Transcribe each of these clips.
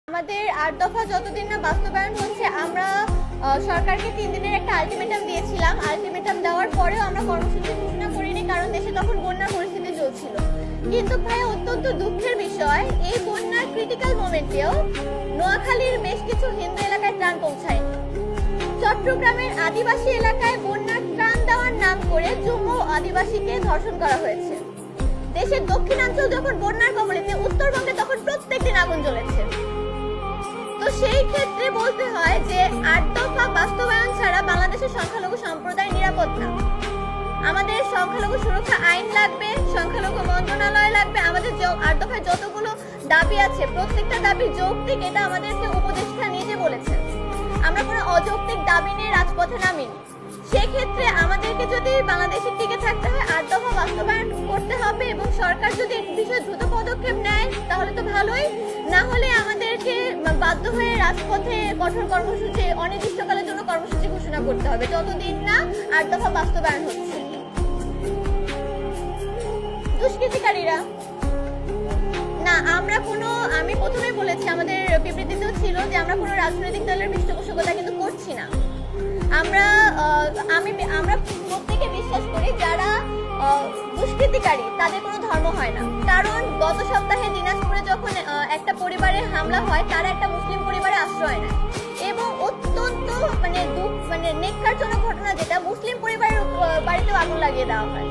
আমাদের ৮ দফা যতদিন না বাস্তবায়ন হচ্ছে আমরা সরকারকে ৩ দিনের একটা আলটিমেটাম দিয়েছিলাম। আলটিমেটাম দেওয়ার পরেও আমরা কর্মসূচি ঘোষণা করিনি, কারণ দেশে তখন বন্যার পরিস্থিতি চলছিল। কিন্তু ভাই অত্যন্ত দুঃখের বিষয়, এই বন্যার ক্রিটিক্যাল মোমেন্টেও নোয়াখালীর বেশ কিছু হিন্দু এলাকায় ত্রাণ পৌঁছায়নি। চট্টগ্রামের আদিবাসী এলাকায় বন্যার ত্রাণ দেওয়ার নাম করে জম্মু আদিবাসীকে ধর্ষণ করা হয়েছে। দেশের দক্ষিণাঞ্চল যখন বন্যার কবলিতে, উত্তরবঙ্গে তখন প্রত্যেকদিন আগুন জ্বলেছে। তো সেই ক্ষেত্রে বলতে হয় যে ৮ দফা বাস্তবায়ন ছাড়া বাংলাদেশের সংখ্যালঘু সম্প্রদায় নিরাপদ না। আমাদের সংখ্যালঘু সুরক্ষা আইন লাগবে, সংখ্যালঘু মন্ত্রণালয় লাগবে। আমাদের ৮ দফায় যতগুলো দাবি আছে প্রত্যেকটা দাবি যৌক্তিক, এটা আমাদেরকে উপদেষ্টা নিজে বলেছেন। আমরা কোনো অযৌক্তিক দাবি নিয়ে রাজপথে নামিনি। সেক্ষেত্রে আমাদেরকে যদি বাংলাদেশে টিকে থাকতে হয় ৮ দফা বাস্তবায়ন করতে হবে, এবং সরকার যদি এই বিষয়ে দ্রুত পদক্ষেপ নেয় তাহলে তো ভালোই, না হলে আমাদেরকে বাধ্য হয়ে রাজপথে কঠোর কর্মসূচি, অনির্দিষ্টকালের জন্য কর্মসূচি ঘোষণা করতে হবে যতদিন না ৮ দফা বাস্তবায়ন হচ্ছে। দুষ্কৃতিকারীরা না, আমি প্রথমে বলেছি, আমাদের বিবৃতিতেও ছিল যে আমরা কোনো রাজনৈতিক দলের পৃষ্ঠপোষকতা কিন্তু করছি না। আমরা প্রত্যেকে বিশ্বাস করি যারা দুষ্কৃতিকারী তাদের কোনো ধর্ম হয় না। কারণ গত সপ্তাহে দিনাজপুরে যখন একটা পরিবারে হামলা হয়, তারা একটা মুসলিম পরিবারে আশ্রয় নেয়, এবং অত্যন্ত নেক্কারজনক ঘটনা, যেটা মুসলিম পরিবারের বাড়িতেও আগুন লাগিয়ে দেওয়া হয়।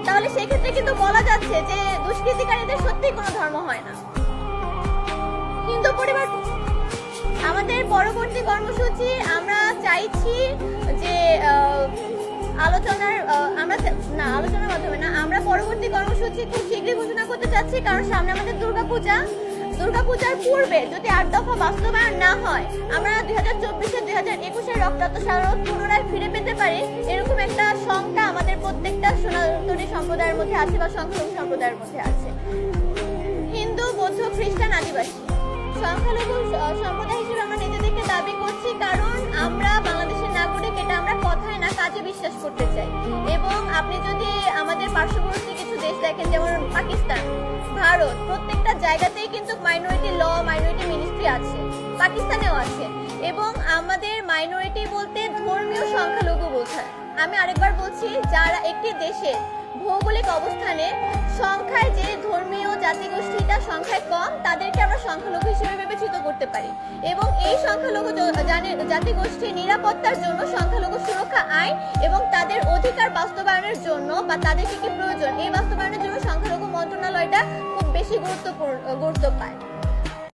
তাহলে সেক্ষেত্রে কিন্তু বলা যাচ্ছে যে দুষ্কৃতিকারীদের সত্যিই কোনো ধর্ম হয় না। হিন্দু পরিবার, আমাদের পরবর্তী কর্মসূচি আমরা চাইছি যে আলোচনার মাধ্যমে না, আমরা পরবর্তী কর্মসূচি খুব শীঘ্রই ঘোষণা করতে চাচ্ছি। কারণ সামনে আমাদের দুর্গাপূজার পূর্বে যদি ৮ দফা বাস্তবায়ন না হয়, আমরা 2024-এ 2021-এর রক্তাক্ত স্মারক পুনরায় ফিরে পেতে পারি, এরকম একটা শঙ্কা আমাদের প্রত্যেকটা সনাতনী সম্প্রদায়ের মধ্যে আছে বা সংখ্যালঘু সম্প্রদায়ের মধ্যে আছে। হিন্দু, বৌদ্ধ, খ্রিস্টান, আদিবাসী সংখ্যালঘু সম্প্রদায় হিসেবে আমরা নিজেদেরকে দাবি করছি, কারণ আমরা বাংলাদেশের নাগরিক, এটা আমরা কথায় না কাজে বিশ্বাস করতে চাই। এবং আপনি যদি আমাদের পার্শ্ববর্তী কিছু দেশ দেখেন, যেমন পাকিস্তান, ভারত, প্রত্যেকটা জায়গাতেই কিন্তু মাইনরিটি ল, মাইনরিটি মিনিস্ট্রি আছে, পাকিস্তানেও আছে। এবং আমাদের মাইনরিটি বলতে ধর্মীয় সংখ্যালঘু বোঝায়। আমি আরেকবার বলছি, যারা একটি দেশে ভৌগোলিক অবস্থানে সংখ্যায় যে ধর্মীয় জাতিগোষ্ঠীটা সংখ্যায় কম, তাদেরকে আমরা সংখ্যালঘু হিসেবে বিবেচিত করতে পারি। এবং এই সংখ্যালঘু জাতিগোষ্ঠীর নিরাপত্তার জন্য সংখ্যালঘু সুরক্ষা আইন এবং তাদের অধিকার বাস্তবায়নের জন্য বা তাদের কি কি প্রয়োজন, এই বাস্তবায়নের জন্য সংখ্যালঘু মন্ত্রণালয়টা খুব বেশি গুরুত্ব পায়।